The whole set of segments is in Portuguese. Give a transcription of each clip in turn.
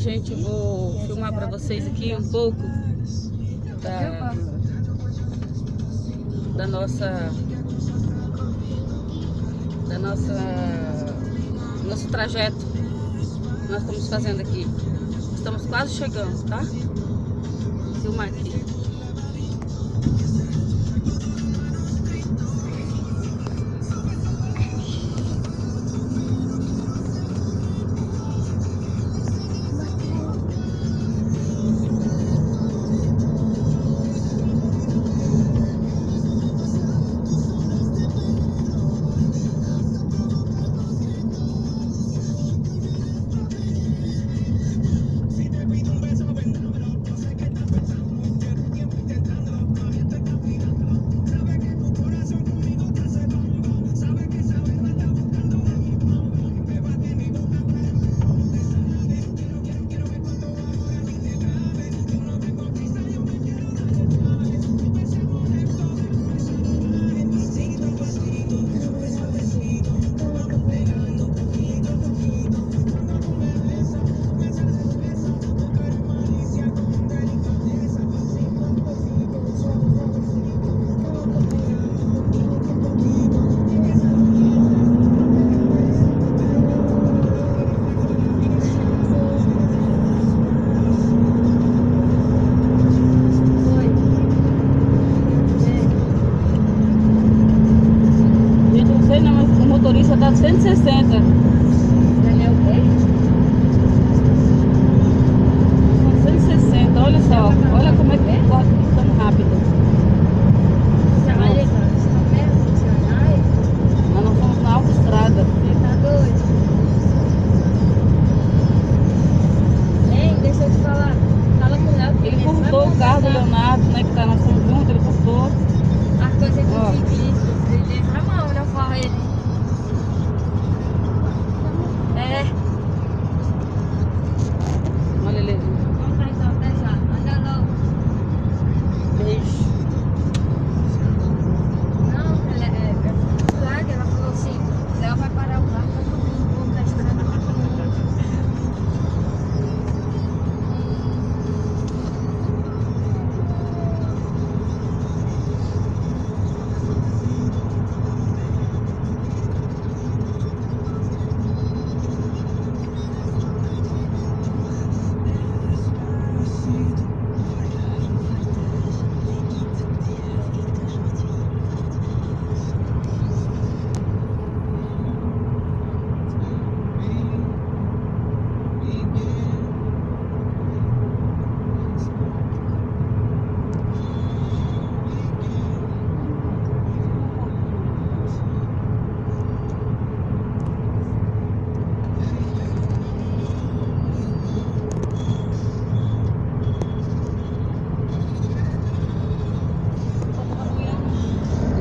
gente, eu vou filmar para vocês aqui um pouco da nosso trajeto que nós estamos fazendo aqui. Estamos quase chegando, tá? Vou filmar aqui. O motorista tá 160. Ele é o quê? 160, olha só. Olha como é que corre tão rápido. Nós não fomos na autoestrada. Você tá doido? Hein, deixa eu te falar. Fala com o Léo. Ele cortou o carro do Leonardo, né? Que tá, nós estamos juntos, ele cortou. As coisas Ó. do ciclista. Ele leva a mão, não fala ele. É. Olha ele. Vamos pra então, até já. Anda logo. Beijo. Não, ela falou assim, Léo vai parar o carro pra comer um pouco da estrada.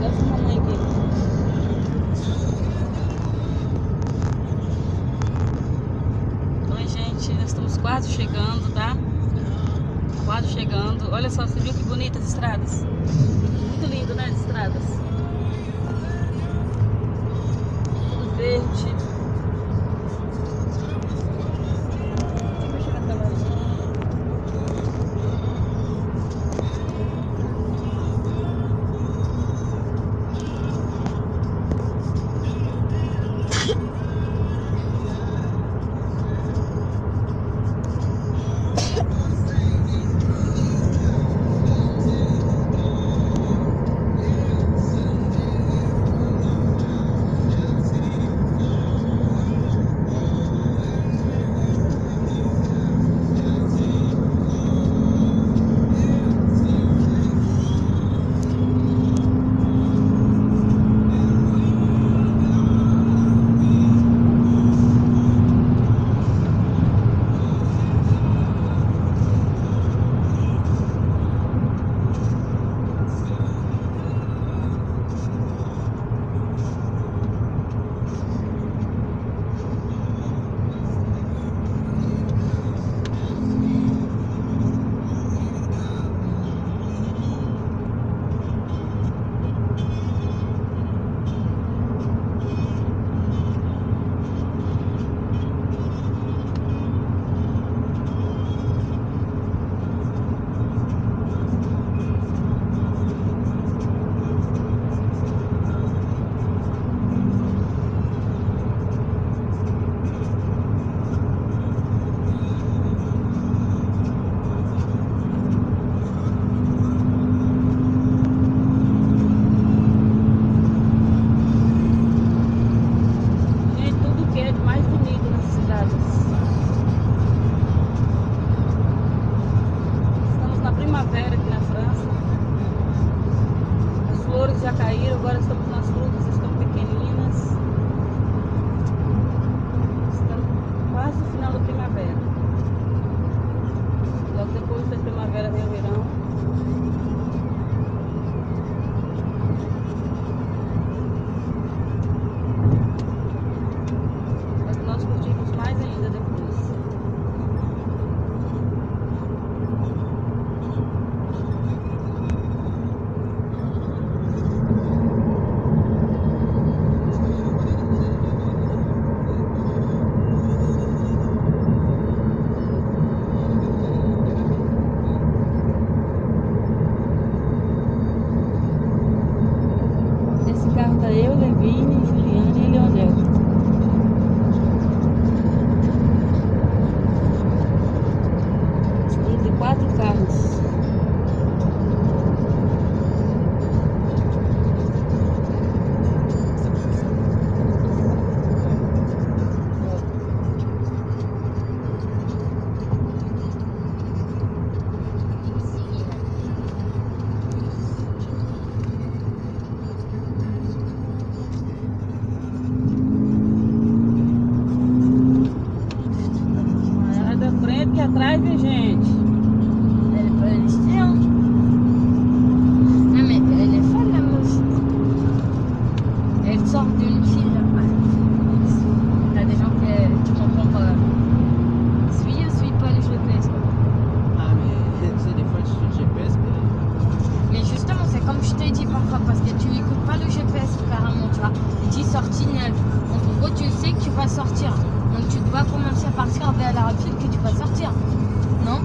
Leva a mamãe aqui. Oi, gente, nós estamos quase chegando, tá? Quase chegando. Olha só, você viu que bonitas as estradas? Muito lindo, né, as estradas? Tudo verde. Deixa eu mexer na câmera. Vini, Juliana e Leonel. São de 4 carros. Que atrás vem gente. Elle est pas restée, hein. Non, mais elle est folle, la meuf. Elle sort d'une file là. T'as des gens que tu comprends pas. Suis ou suis pas le GPS, quoi. Ah, mais tu sais, des fois, je suis le GPS, mais. Mais justement, c'est comme je t'ai dit parfois, parce que tu n'écoutes pas le GPS carrément, tu vois. Il dit sortie neuve. Donc en gros, tu sais que tu vas sortir. Donc tu dois commencer à partir vers la file que tu vas sortir. Non?